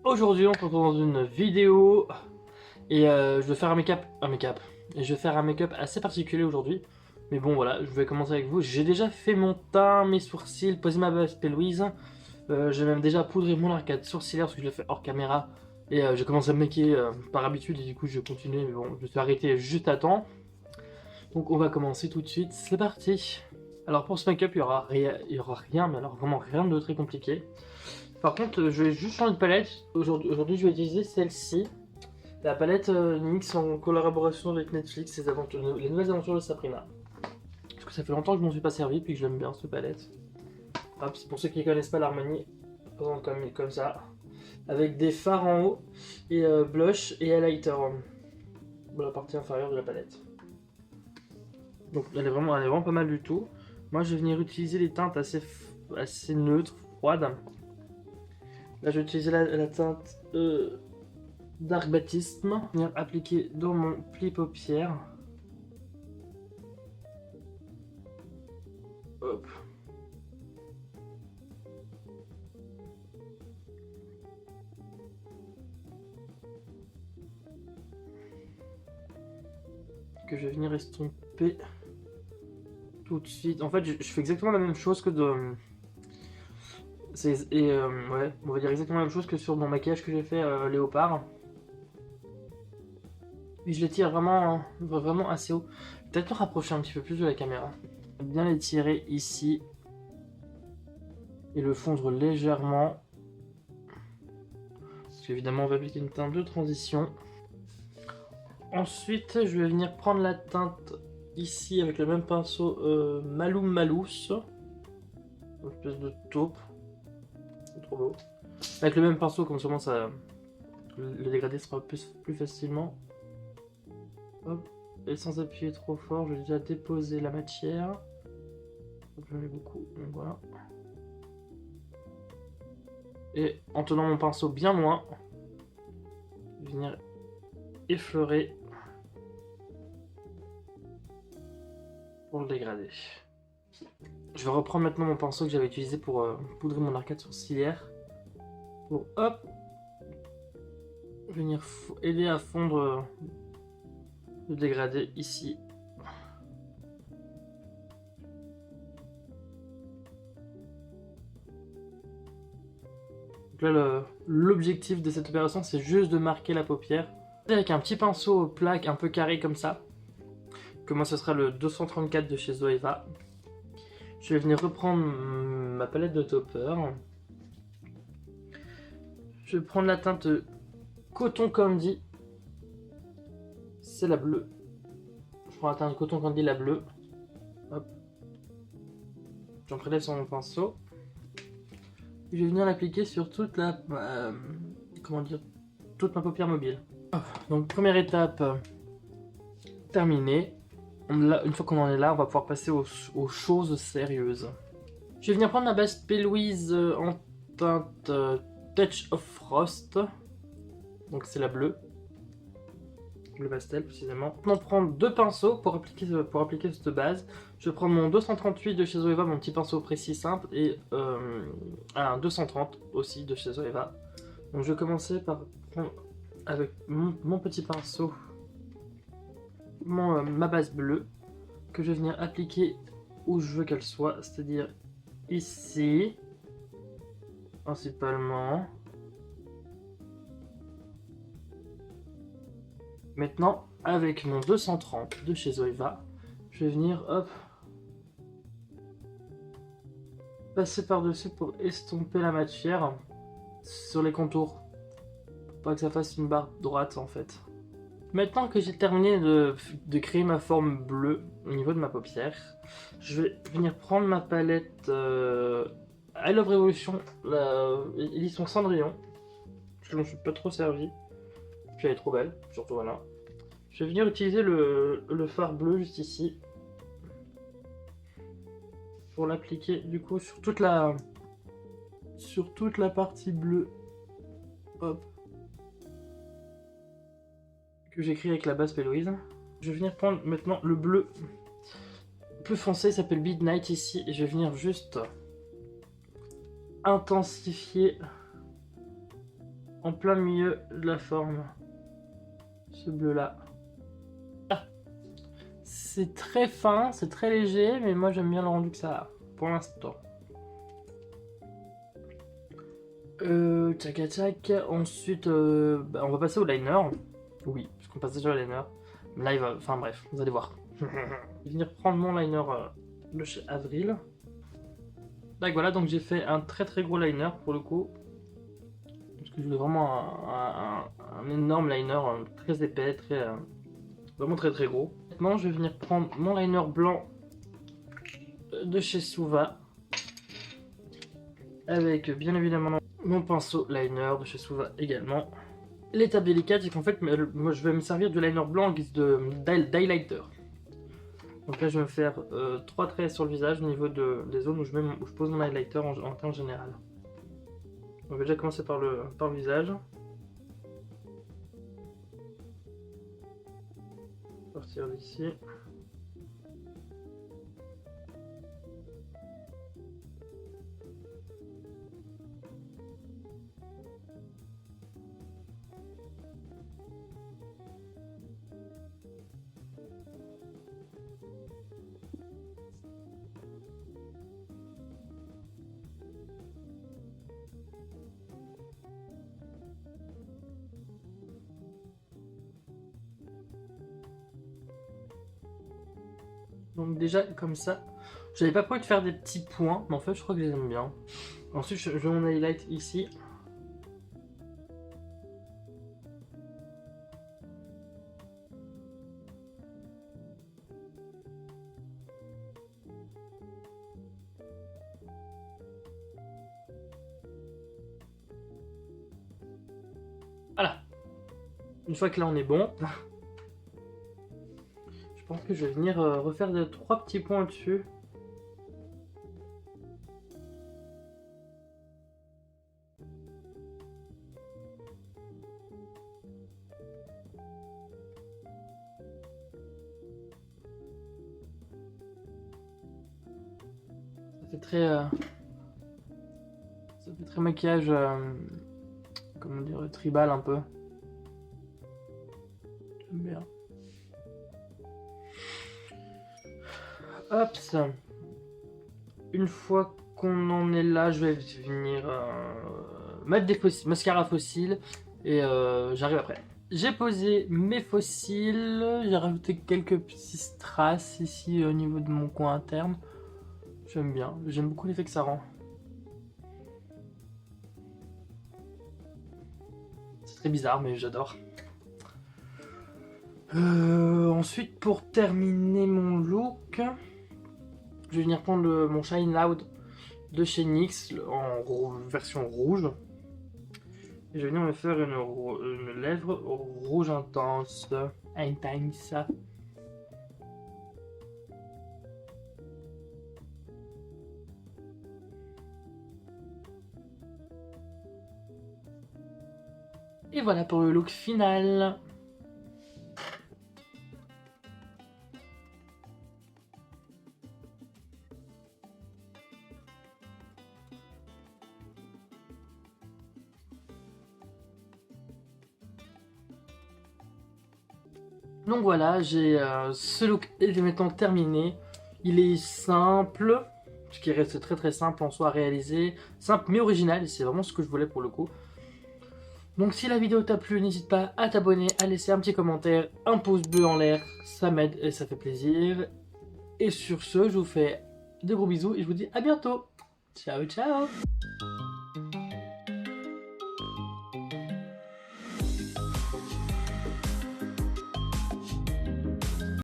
Aujourd'hui on se retrouve dans une vidéo et je vais faire et je vais faire un make-up assez particulier aujourd'hui. Mais bon voilà, je vais commencer avec vous. J'ai déjà fait mon teint, mes sourcils, posé ma base Louise. J'ai même déjà poudré mon arcade sourcilière parce que je l'ai fait hors caméra. Et j'ai commencé à me maquiller par habitude et du coup je continue. Mais bon, je me suis arrêté juste à temps. Donc on va commencer tout de suite, c'est parti. Alors pour ce make-up il y aura rien, mais alors vraiment rien de très compliqué. Par contre, je vais juste changer de palette. Aujourd'hui, je vais utiliser celle-ci. La palette NYX en collaboration avec Netflix, les nouvelles aventures de Sabrina. Parce que ça fait longtemps que je m'en suis pas servi, puis que j'aime bien cette palette. Hop, c'est pour ceux qui ne connaissent pas l'Armani, comme ça. Avec des fards en haut, et blush et highlighter dans la partie inférieure de la palette. Donc elle est vraiment pas mal du tout. Moi, je vais venir utiliser les teintes assez neutres, froides. Là, je vais utiliser la teinte Dark Baptisme. Venir appliquer dans mon pli paupière. Hop. Que je vais venir estomper tout de suite. En fait, je fais exactement la même chose que de... ouais, on va dire exactement la même chose que sur mon maquillage que j'ai fait léopard. Et je l'étire vraiment assez haut. Peut-être me rapprocher un petit peu plus de la caméra. Bien l'étirer ici. Et le fondre légèrement. Parce qu'évidemment, on va appliquer une teinte de transition. Ensuite, je vais venir prendre la teinte ici avec le même pinceau Maloum Malous. Une espèce de taupe. C'est trop beau. Avec le même pinceau, comme ça, le dégradé sera plus facilement. Hop. Et sans appuyer trop fort, je vais déjà déposer la matière. J'en ai beaucoup, donc voilà. Et en tenant mon pinceau bien loin, je vais venir effleurer pour le dégrader. Je vais reprendre maintenant mon pinceau que j'avais utilisé pour poudrer mon arcade sourcilière. Pour hop, venir aider à fondre le dégradé ici. Donc là, l'objectif de cette opération, c'est juste de marquer la paupière. Avec un petit pinceau plaque un peu carré comme ça. Que moi, ce sera le 234 de chez Zoeva. Je vais venir reprendre ma palette de topper. Je vais prendre la teinte Coton Candy. C'est la bleue. Je prends la teinte Coton Candy, la bleue. Hop. J'en prélève sur mon pinceau. Je vais venir l'appliquer sur toute la... toute ma paupière mobile. Donc première étape terminée. Une fois qu'on en est là, on va pouvoir passer aux choses sérieuses. Je vais venir prendre ma base Louise en teinte Touch of Frost. Donc c'est la bleue. Bleu pastel précisément. Maintenant prendre deux pinceaux pour appliquer cette base. Je vais prendre mon 238 de chez Zoeva, mon petit pinceau précis simple, et un 230 aussi de chez Zoeva. Donc je vais commencer par prendre avec mon petit pinceau ma base bleue, que je vais venir appliquer où je veux qu'elle soit, c'est-à-dire ici, principalement. Maintenant, avec mon 230 de chez Zoeva, je vais venir, hop, passer par-dessus pour estomper la matière sur les contours. Pour pas que ça fasse une barre droite, en fait. Maintenant que j'ai terminé de créer ma forme bleue au niveau de ma paupière, je vais venir prendre ma palette I Love Revolution, l'édition Cendrillon, parce que je ne me suis pas trop servi. Puis elle est trop belle, surtout voilà. Je vais venir utiliser le fard bleu juste ici. Pour l'appliquer du coup sur toute la partie bleue. Hop. Que j'écris avec la base Louise. Je vais venir prendre maintenant le bleu plus foncé, il s'appelle Midnight ici. Et je vais venir juste intensifier en plein milieu de la forme. Ce bleu là. Ah. C'est très fin, c'est très léger, mais moi j'aime bien le rendu que ça a pour l'instant. Tchac tchac. Ensuite, on va passer au liner. Oui, parce qu'on passe déjà au liner. Là, il va. Enfin bref, vous allez voir. Je vais venir prendre mon liner de chez Avril. Donc voilà, donc j'ai fait un très gros liner pour le coup. Parce que je voulais vraiment un énorme liner très épais, vraiment très gros. Maintenant, je vais venir prendre mon liner blanc de chez Suva. Avec bien évidemment mon pinceau liner de chez Suva également. L'étape délicate, c'est qu'en fait, moi je vais me servir du liner blanc en guise d'highlighter. Donc là, je vais me faire 3 traits sur le visage au niveau des zones où je pose mon highlighter en temps général. On va déjà commencer par le visage. Partir d'ici. Donc déjà comme ça, j'avais pas prévu de faire des petits points, mais en fait je crois que je les aime bien. Ensuite je mets mon highlight ici. Voilà. Une fois que là on est bon, je pense que je vais venir refaire 3 petits points au-dessus. Ça fait très maquillage, comment dire, tribal un peu. J'aime bien. Hop. Une fois qu'on en est là, je vais venir mettre des mascaras fossiles et j'arrive après. J'ai posé mes fossiles, j'ai rajouté quelques petits strass ici au niveau de mon coin interne. J'aime bien, j'aime beaucoup l'effet que ça rend. C'est très bizarre mais j'adore. Ensuite pour terminer mon look, je vais venir prendre mon Shine Loud de chez NYX en version rouge. Et je vais venir me faire une lèvre rouge intense. Et voilà pour le look final. Donc voilà, j'ai ce look est maintenant terminé. Il est simple, ce qui reste très simple en soi à réaliser. Simple mais original, et c'est vraiment ce que je voulais pour le coup. Donc si la vidéo t'a plu, n'hésite pas à t'abonner, à laisser un petit commentaire, un pouce bleu en l'air, ça m'aide et ça fait plaisir. Et sur ce, je vous fais de gros bisous et je vous dis à bientôt. Ciao ciao.